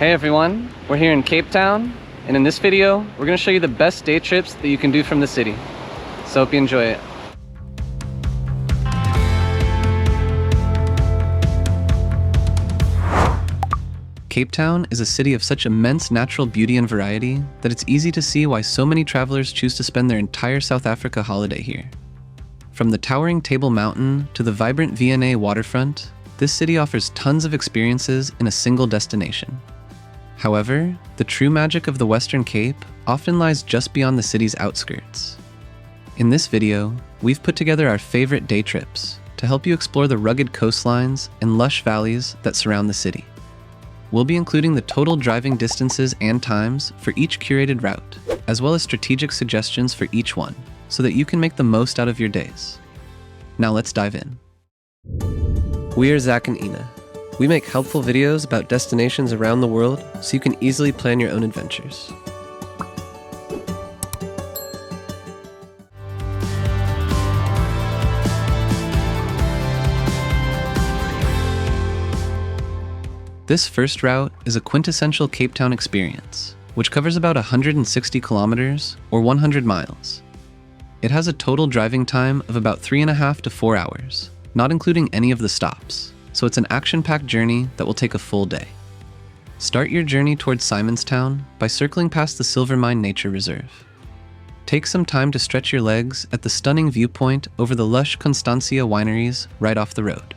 Hey everyone, we're here in Cape Town, and in this video, we're going to show you the best day trips that you can do from the city. So hope you enjoy it. Cape Town is a city of such immense natural beauty and variety that it's easy to see why so many travelers choose to spend their entire South Africa holiday here. From the towering Table Mountain to the vibrant V&A Waterfront, this city offers tons of experiences in a single destination. However, the true magic of the Western Cape often lies just beyond the city's outskirts. In this video, we've put together our favorite day trips to help you explore the rugged coastlines and lush valleys that surround the city. We'll be including the total driving distances and times for each curated route, as well as strategic suggestions for each one, so that you can make the most out of your days. Now let's dive in. We are Zach and Ina. We make helpful videos about destinations around the world so you can easily plan your own adventures. This first route is a quintessential Cape Town experience, which covers about 160 kilometers or 100 miles. It has a total driving time of about 3.5 to 4 hours, not including any of the stops. So it's an action-packed journey that will take a full day. Start your journey towards Simonstown by circling past the Silver Mine Nature Reserve. Take some time to stretch your legs at the stunning viewpoint over the lush Constancia wineries right off the road.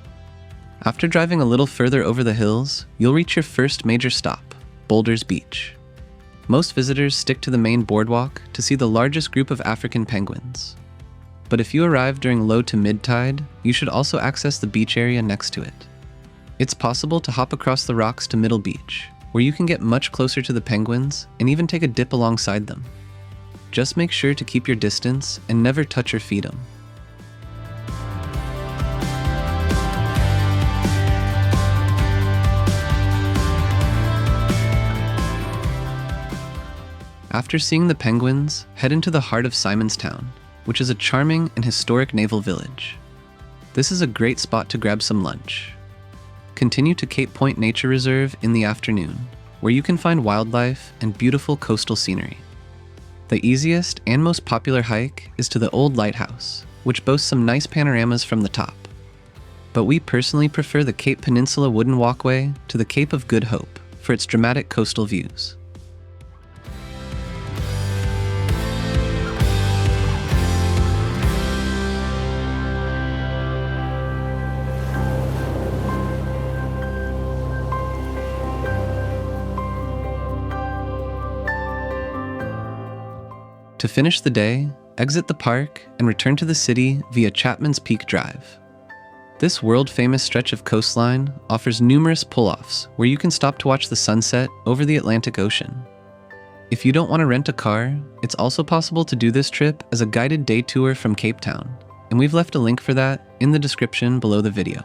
After driving a little further over the hills, you'll reach your first major stop, Boulders Beach. Most visitors stick to the main boardwalk to see the largest group of African penguins. But if you arrive during low to mid-tide, you should also access the beach area next to it. It's possible to hop across the rocks to Middle Beach, where you can get much closer to the penguins and even take a dip alongside them. Just make sure to keep your distance and never touch or feed them. After seeing the penguins, head into the heart of Simonstown, which is a charming and historic naval village. This is a great spot to grab some lunch. Continue to Cape Point Nature Reserve in the afternoon, where you can find wildlife and beautiful coastal scenery. The easiest and most popular hike is to the Old Lighthouse, which boasts some nice panoramas from the top. But we personally prefer the Cape Peninsula wooden walkway to the Cape of Good Hope for its dramatic coastal views. To finish the day, exit the park and return to the city via Chapman's Peak Drive. This world-famous stretch of coastline offers numerous pull-offs where you can stop to watch the sunset over the Atlantic Ocean. If you don't want to rent a car, it's also possible to do this trip as a guided day tour from Cape Town, and we've left a link for that in the description below the video.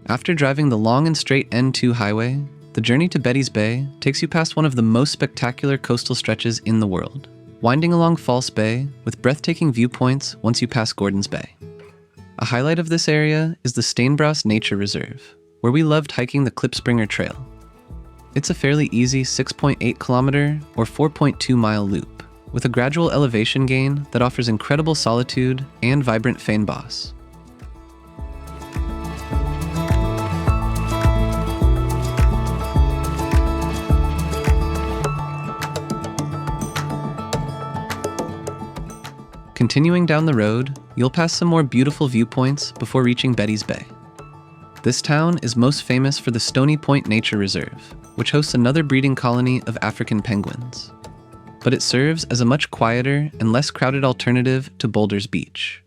After driving the long and straight N2 highway, the journey to Betty's Bay takes you past one of the most spectacular coastal stretches in the world, winding along False Bay with breathtaking viewpoints once you pass Gordon's Bay. A highlight of this area is the Stellenbosch Nature Reserve, where we loved hiking the Klipspringer Trail. It's a fairly easy 6.8 kilometer or 4.2 mile loop, with a gradual elevation gain that offers incredible solitude and vibrant fynbos. Continuing down the road, you'll pass some more beautiful viewpoints before reaching Betty's Bay. This town is most famous for the Stony Point Nature Reserve, which hosts another breeding colony of African penguins. But it serves as a much quieter and less crowded alternative to Boulders Beach.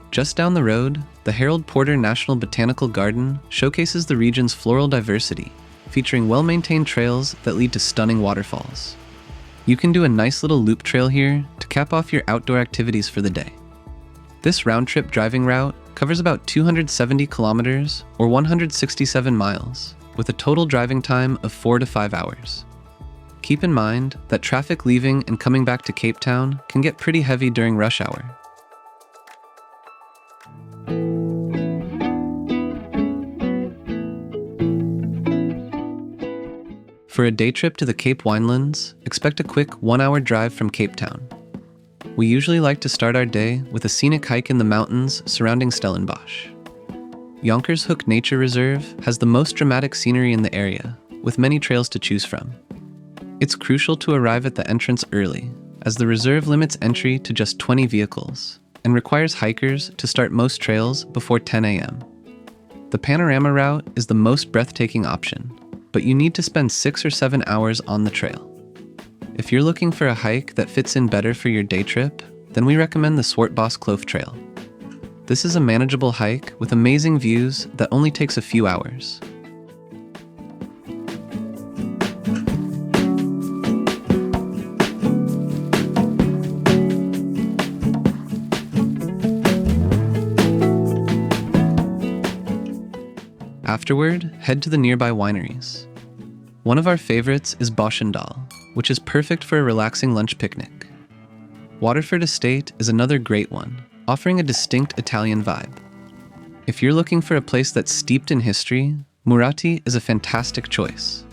Just down the road, the Harold Porter National Botanical Garden showcases the region's floral diversity, featuring well-maintained trails that lead to stunning waterfalls. You can do a nice little loop trail here to cap off your outdoor activities for the day. This round-trip driving route covers about 270 kilometers or 167 miles, with a total driving time of 4 to 5 hours. Keep in mind that traffic leaving and coming back to Cape Town can get pretty heavy during rush hour. For a day trip to the Cape Winelands, expect a quick 1-hour drive from Cape Town. We usually like to start our day with a scenic hike in the mountains surrounding Stellenbosch. Jonkershoek Nature Reserve has the most dramatic scenery in the area, with many trails to choose from. It's crucial to arrive at the entrance early, as the reserve limits entry to just 20 vehicles and requires hikers to start most trails before 10 a.m. The panorama route is the most breathtaking option, but you need to spend 6 or 7 hours on the trail. If you're looking for a hike that fits in better for your day trip, then we recommend the Kloof Trail. This is a manageable hike with amazing views that only takes a few hours. Afterward, head to the nearby wineries. One of our favorites is Boschendal, which is perfect for a relaxing lunch picnic. Waterford Estate is another great one, offering a distinct Italian vibe. If you're looking for a place that's steeped in history, Murati is a fantastic choice.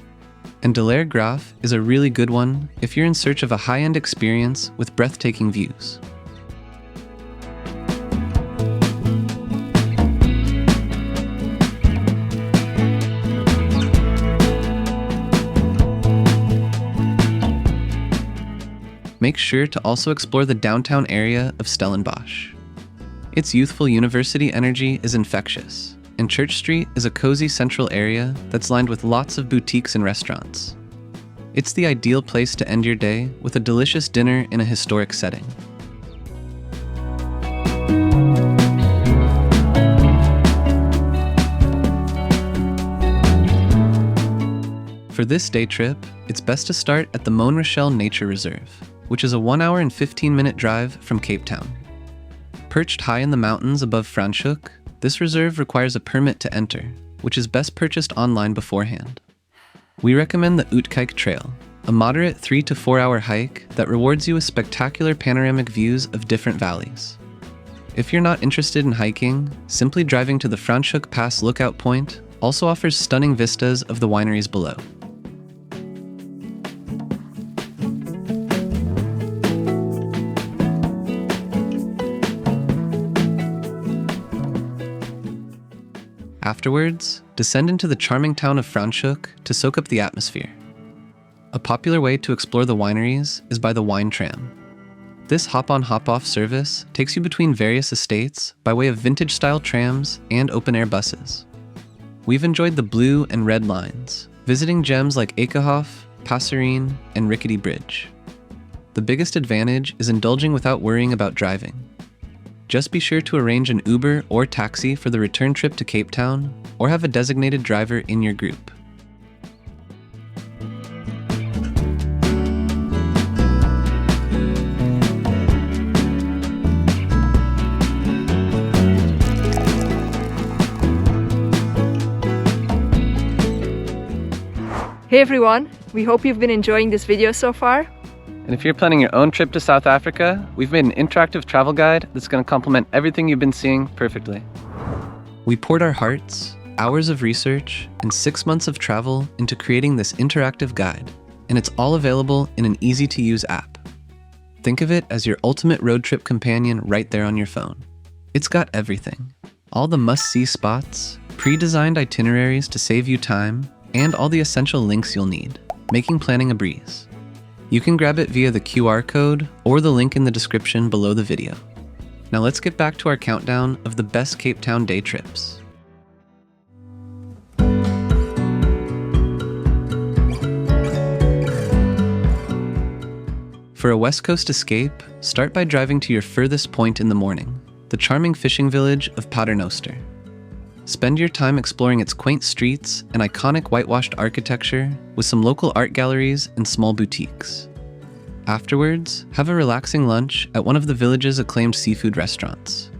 And De Laer Graaf is a really good one if you're in search of a high-end experience with breathtaking views. Make sure to also explore the downtown area of Stellenbosch. Its youthful university energy is infectious, and Church Street is a cozy central area that's lined with lots of boutiques and restaurants. It's the ideal place to end your day with a delicious dinner in a historic setting. For this day trip, it's best to start at the Rochelle Nature Reserve, which is a 1-hour and 15-minute drive from Cape Town. Perched high in the mountains above Franschhoek, this reserve requires a permit to enter, which is best purchased online beforehand. We recommend the Uitkijk Trail, a moderate 3 to 4 hour hike that rewards you with spectacular panoramic views of different valleys. If you're not interested in hiking, simply driving to the Franschhoek Pass lookout point also offers stunning vistas of the wineries below. Afterwards, descend into the charming town of Franschhoek to soak up the atmosphere. A popular way to explore the wineries is by the wine tram. This hop-on hop-off service takes you between various estates by way of vintage-style trams and open-air buses. We've enjoyed the blue and red lines, visiting gems like Eekhof, Passerine, and Rickety Bridge. The biggest advantage is indulging without worrying about driving. Just be sure to arrange an Uber or taxi for the return trip to Cape Town, or have a designated driver in your group. Hey everyone, we hope you've been enjoying this video so far. And if you're planning your own trip to South Africa, we've made an interactive travel guide that's going to complement everything you've been seeing perfectly. We poured our hearts, hours of research, and 6 months of travel into creating this interactive guide, and it's all available in an easy-to-use app. Think of it as your ultimate road trip companion right there on your phone. It's got everything. All the must-see spots, pre-designed itineraries to save you time, and all the essential links you'll need, making planning a breeze. You can grab it via the QR code or the link in the description below the video. Now let's get back to our countdown of the best Cape Town day trips. For a West Coast escape, start by driving to your furthest point in the morning, the charming fishing village of Paternoster. Spend your time exploring its quaint streets and iconic whitewashed architecture with some local art galleries and small boutiques. Afterwards, have a relaxing lunch at one of the village's acclaimed seafood restaurants.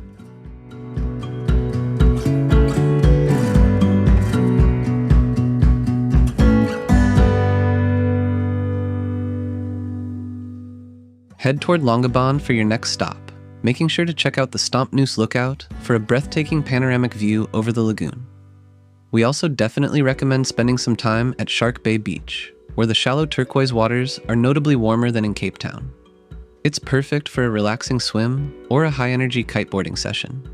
head toward Langebaan for your next stop, making sure to check out the Stompnoose Lookout for a breathtaking panoramic view over the lagoon. We also definitely recommend spending some time at Shark Bay Beach, where the shallow turquoise waters are notably warmer than in Cape Town. It's perfect for a relaxing swim or a high-energy kiteboarding session.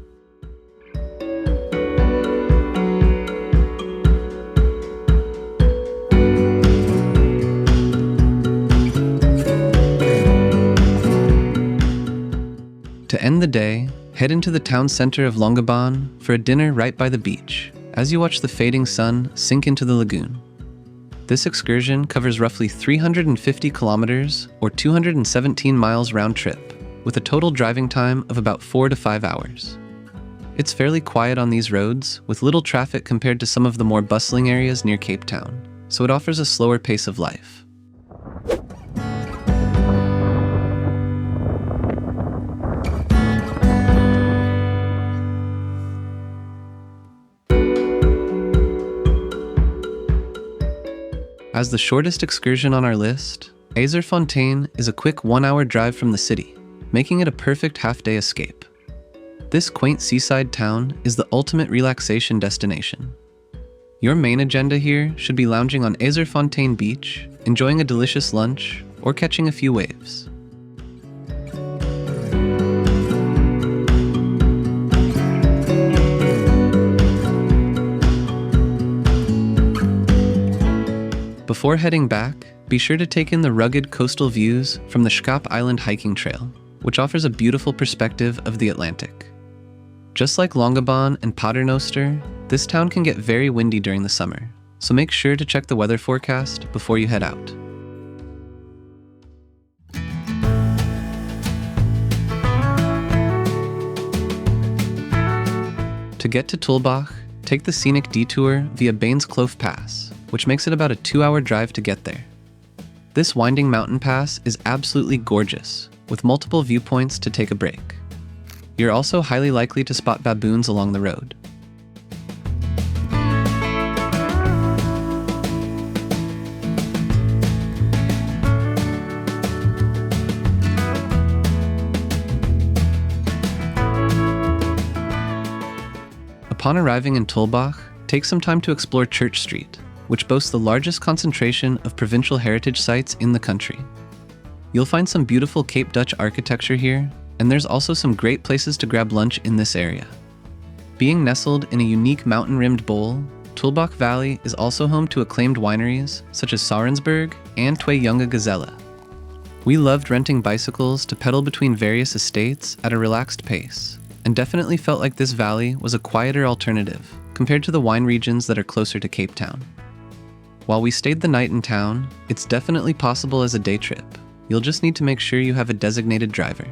To end the day, head into the town center of Langebaan for a dinner right by the beach as you watch the fading sun sink into the lagoon. This excursion covers roughly 350 kilometers or 217 miles round trip, with a total driving time of about 4 to 5 hours. It's fairly quiet on these roads, with little traffic compared to some of the more bustling areas near Cape Town, so it offers a slower pace of life. As the shortest excursion on our list, Yzerfontein is a quick 1-hour drive from the city, making it a perfect half-day escape. This quaint seaside town is the ultimate relaxation destination. Your main agenda here should be lounging on Yzerfontein Beach, enjoying a delicious lunch, or catching a few waves. Before heading back, be sure to take in the rugged coastal views from the Schap Island hiking trail, which offers a beautiful perspective of the Atlantic. Just like Langebaan and Paternoster, this town can get very windy during the summer, so make sure to check the weather forecast before you head out. To get to Tulbagh, take the scenic detour via Bain's Kloof Pass, which makes it about a 2-hour drive to get there. This winding mountain pass is absolutely gorgeous, with multiple viewpoints to take a break. You're also highly likely to spot baboons along the road. Upon arriving in Tulbagh, take some time to explore Church Street, which boasts the largest concentration of provincial heritage sites in the country. You'll find some beautiful Cape Dutch architecture here, and there's also some great places to grab lunch in this area. Being nestled in a unique mountain-rimmed bowl, Tulbagh Valley is also home to acclaimed wineries such as Sarensburg and Twee Jonge Gazelle. We loved renting bicycles to pedal between various estates at a relaxed pace, and definitely felt like this valley was a quieter alternative compared to the wine regions that are closer to Cape Town. While we stayed the night in town, it's definitely possible as a day trip. You'll just need to make sure you have a designated driver.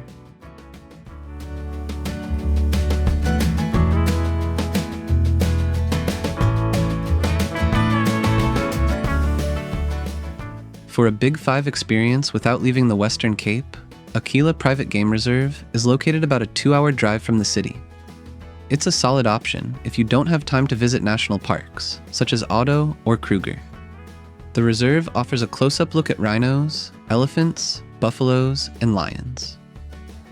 For a Big 5 experience without leaving the Western Cape, Aquila Private Game Reserve is located about a 2-hour drive from the city. It's a solid option if you don't have time to visit national parks, such as Otto or Kruger. The reserve offers a close-up look at rhinos, elephants, buffaloes, and lions.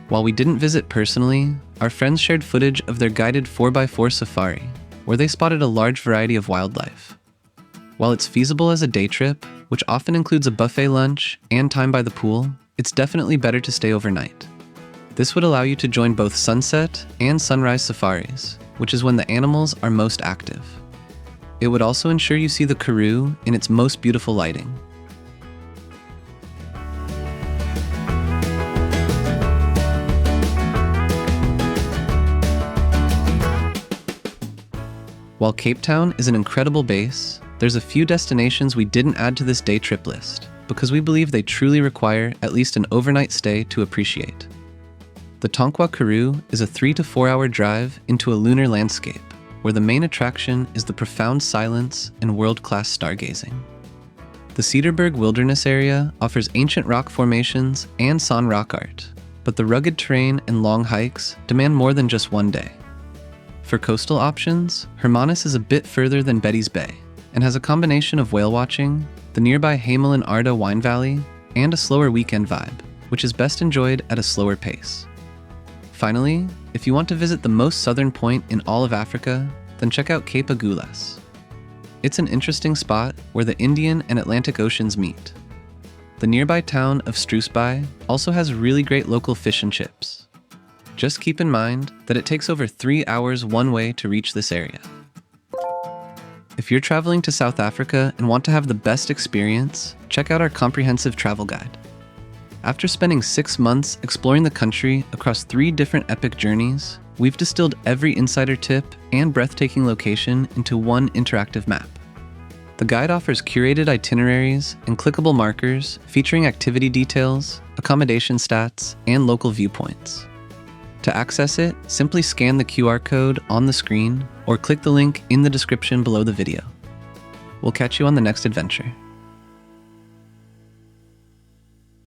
While we didn't visit personally, our friends shared footage of their guided 4x4 safari, where they spotted a large variety of wildlife. While it's feasible as a day trip, which often includes a buffet lunch and time by the pool, it's definitely better to stay overnight. This would allow you to join both sunset and sunrise safaris, which is when the animals are most active. It would also ensure you see the Karoo in its most beautiful lighting. While Cape Town is an incredible base, there's a few destinations we didn't add to this day trip list because we believe they truly require at least an overnight stay to appreciate. The Tonquois Karoo is a 3 to 4 hour drive into a lunar landscape, where the main attraction is the profound silence and world-class stargazing. The Cedarburg Wilderness area offers ancient rock formations and San rock art, but the rugged terrain and long hikes demand more than just one day. For coastal options, Hermanus is a bit further than Betty's Bay, and has a combination of whale watching, the nearby Hemel and Arda wine valley, and a slower weekend vibe, which is best enjoyed at a slower pace. Finally, if you want to visit the most southern point in all of Africa, then check out Cape Agulhas. It's an interesting spot where the Indian and Atlantic Oceans meet. The nearby town of Struisbaai also has really great local fish and chips. Just keep in mind that it takes over 3 hours one way to reach this area. If you're traveling to South Africa and want to have the best experience, check out our comprehensive travel guide. After spending 6 months exploring the country across 3 different epic journeys, we've distilled every insider tip and breathtaking location into one interactive map. The guide offers curated itineraries and clickable markers featuring activity details, accommodation stats, and local viewpoints. To access it, simply scan the QR code on the screen or click the link in the description below the video. We'll catch you on the next adventure.